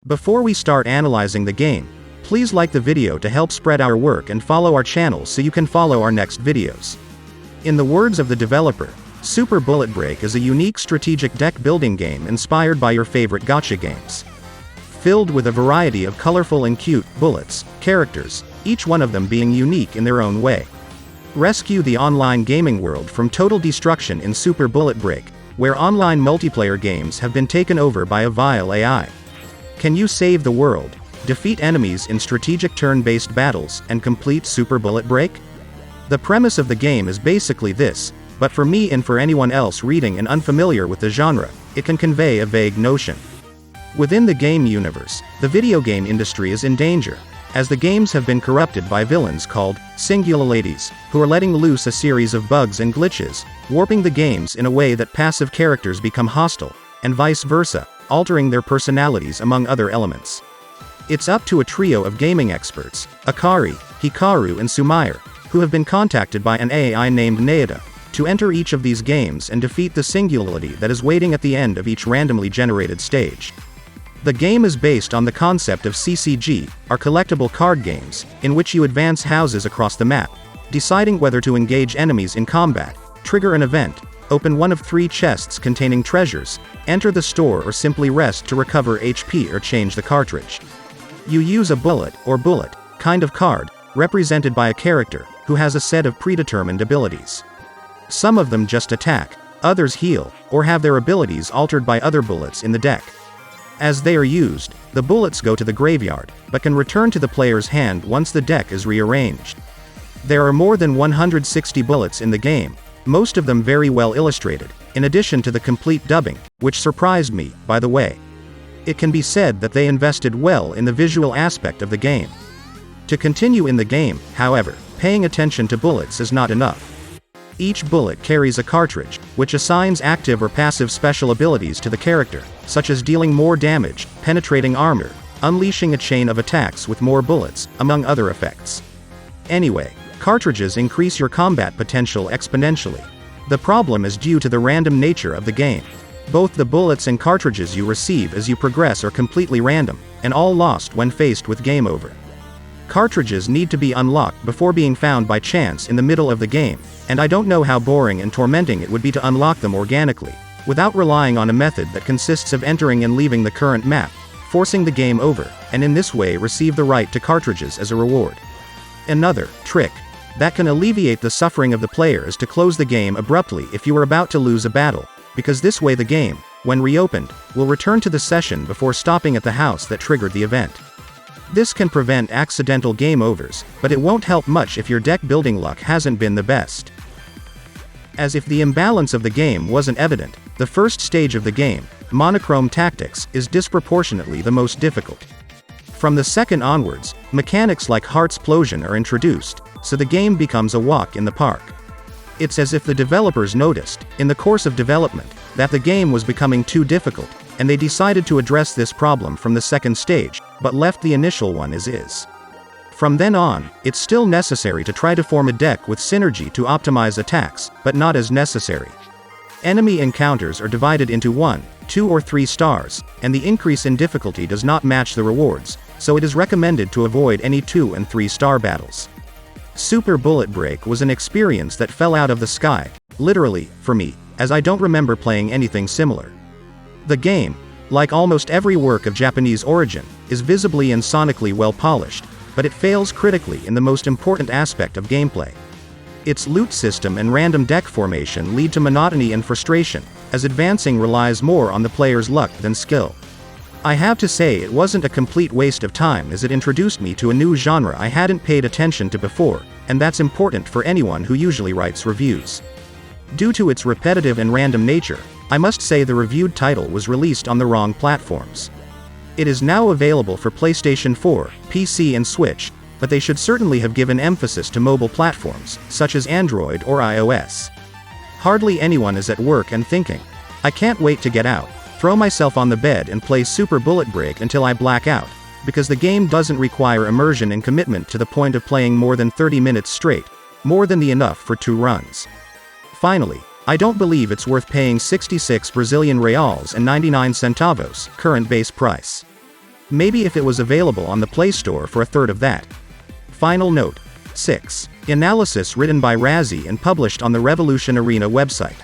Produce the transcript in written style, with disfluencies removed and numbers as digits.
Before we start analyzing the game, please like the video to help spread our work and follow our channel so you can follow our next videos. In the words of the developer, Super Bullet Break is a unique strategic deck building game inspired by your favorite gacha games. Filled with a variety of colorful and cute bullets, characters, each one of them being unique in their own way. Rescue the online gaming world from total destruction in Super Bullet Break, where online multiplayer games have been taken over by a vile AI. Can you save the world, defeat enemies in strategic turn-based battles, and complete Super Bullet Break? The premise of the game is basically this, but for me and for anyone else reading and unfamiliar with the genre, it can convey a vague notion. Within the game universe, the video game industry is in danger, as the games have been corrupted by villains called Singularities, who are letting loose a series of bugs and glitches, warping the games in a way that passive characters become hostile, and vice versa, altering their personalities among other elements. It's up to a trio of gaming experts, Akari, Hikaru and Sumair, who have been contacted by an AI named Naeda, to enter each of these games and defeat the singularity that is waiting at the end of each randomly generated stage. The game is based on the concept of CCG, or collectible card games, in which you advance houses across the map, deciding whether to engage enemies in combat, trigger an event, open one of 3 chests containing treasures, enter the store or simply rest to recover HP or change the cartridge. You use a bullet kind of card, represented by a character, who has a set of predetermined abilities. Some of them just attack, others heal, or have their abilities altered by other bullets in the deck. As they are used, the bullets go to the graveyard, but can return to the player's hand once the deck is rearranged. There are more than 160 bullets in the game, most of them very well illustrated, in addition to the complete dubbing, which surprised me, by the way. It can be said that they invested well in the visual aspect of the game. To continue in the game, however, paying attention to bullets is not enough. Each bullet carries a cartridge, which assigns active or passive special abilities to the character, such as dealing more damage, penetrating armor, unleashing a chain of attacks with more bullets, among other effects. Anyway, cartridges increase your combat potential exponentially. The problem is due to the random nature of the game. Both the bullets and cartridges you receive as you progress are completely random, and all lost when faced with game over. Cartridges need to be unlocked before being found by chance in the middle of the game, and I don't know how boring and tormenting it would be to unlock them organically, without relying on a method that consists of entering and leaving the current map, forcing the game over, and in this way receive the right to cartridges as a reward. Another trick that can alleviate the suffering of the player is to close the game abruptly if you are about to lose a battle, because this way the game, when reopened, will return to the session before stopping at the house that triggered the event. This can prevent accidental game overs, but it won't help much if your deck building luck hasn't been the best. As if the imbalance of the game wasn't evident, the first stage of the game, Monochrome Tactics, is disproportionately the most difficult. From the second onwards, mechanics like Heartsplosion are introduced, so the game becomes a walk in the park. It's as if the developers noticed, in the course of development, that the game was becoming too difficult, and they decided to address this problem from the second stage, but left the initial one as is. From then on, it's still necessary to try to form a deck with synergy to optimize attacks, but not as necessary. Enemy encounters are divided into 1, 2 or 3 stars, and the increase in difficulty does not match the rewards, so it is recommended to avoid any 2 and 3 star battles. Super Bullet Break was an experience that fell out of the sky, literally, for me, as I don't remember playing anything similar. The game, like almost every work of Japanese origin, is visibly and sonically well polished, but it fails critically in the most important aspect of gameplay. Its loot system and random deck formation lead to monotony and frustration, as advancing relies more on the player's luck than skill. I have to say it wasn't a complete waste of time as it introduced me to a new genre I hadn't paid attention to before, and that's important for anyone who usually writes reviews. Due to its repetitive and random nature, I must say the reviewed title was released on the wrong platforms. It is now available for PlayStation 4, PC and Switch, but they should certainly have given emphasis to mobile platforms, such as Android or iOS. Hardly anyone is at work and thinking, I can't wait to get out, throw myself on the bed and play Super Bullet Break until I black out, because the game doesn't require immersion and commitment to the point of playing more than 30 minutes straight, more than enough for 2 runs. Finally, I don't believe it's worth paying 66 Brazilian reals and 99 centavos, current base price. Maybe if it was available on the Play Store for a third of that. Final note. 6. Analysis written by Razzie and published on the Revolution Arena website.